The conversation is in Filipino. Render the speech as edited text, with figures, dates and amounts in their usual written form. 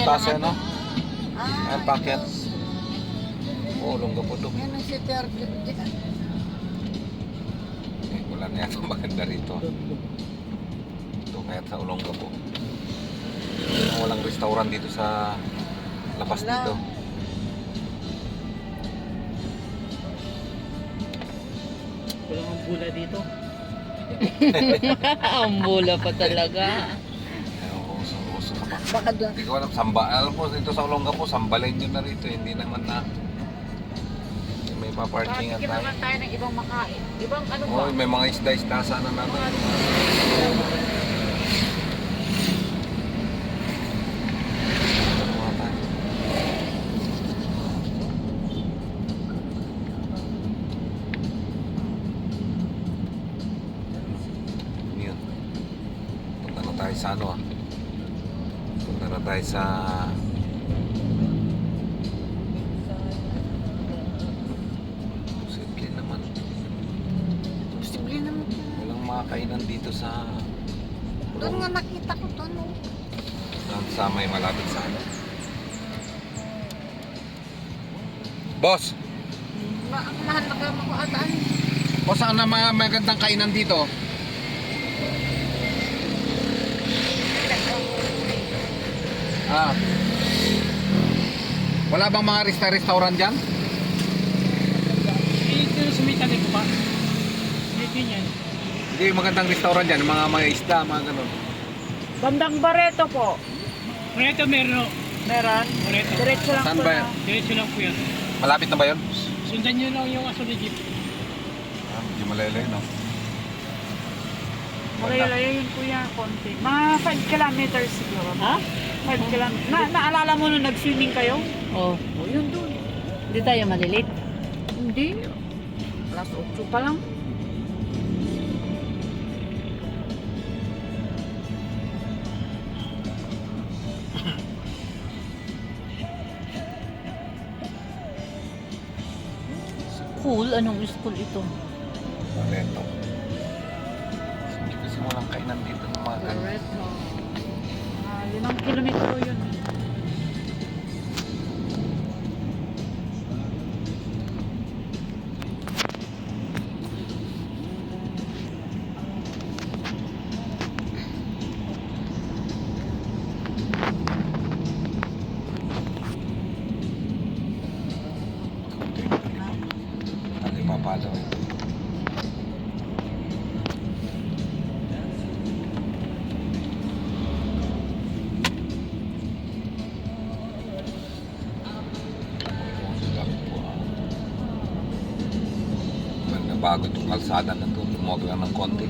taas yan, no? Ah, Ayan, packet. Oo, longga po ito. yan ang si Terje. Eh, wala na yata maganda rito. Ito, kaya sa Olongga po. Walang restaurant dito sa labas Wala. dito. Walang ang bula dito. Ang bula pa talaga. Uso ka pa. Baka doon. Hindi ko alam, alam po dito sa Olongga po, sambalin nyo na rito. Hindi naman na may paparkingan Bakit tayo. naman tayo ng ibang makain? Ibang ano ba? Oh, may mga isda-isda sana naman. Yun. Punta na tayo sa ano ah. Punta na tayo sa simple naman. Posible naman. Walang makakainan dito sa Doon nga nakita ko doon. Oh. sa may malapit sa ano. Boss! Ang mahal na kama ko ataan. O saan na magandang kainan dito? Ah. Wala bang mga restaurant dyan? Dito sa may tabi ko pa. Dito yan. Hindi, magandang restaurant dyan. Mga isda, mga ganun. Bandang Barreto po. Moreto meron. Meron? Moreto. Diretso lang Saan po ba na. yan? Diretso lang po yan. Malapit na ba yun? Sundan nyo lang yung aso na jeep. Ah, medyo malaylay, no? Malayo yun kuya, konti. Mga 5 kilometers siguro. Ha? 5 kilometers. Naalala mo nung nag-swimming kayo? Oo. Oh, yun doon. Hindi tayo malilit? Hindi. Alas 8 pa lang. School? Anong school ito? Maleto. Hindi kasi walang kainan dito ng mga ganun. Barreto. 5 kilometro yun. Ano ipapalo eh. Bago itong kalsada na ito, tumawag lang ng konti.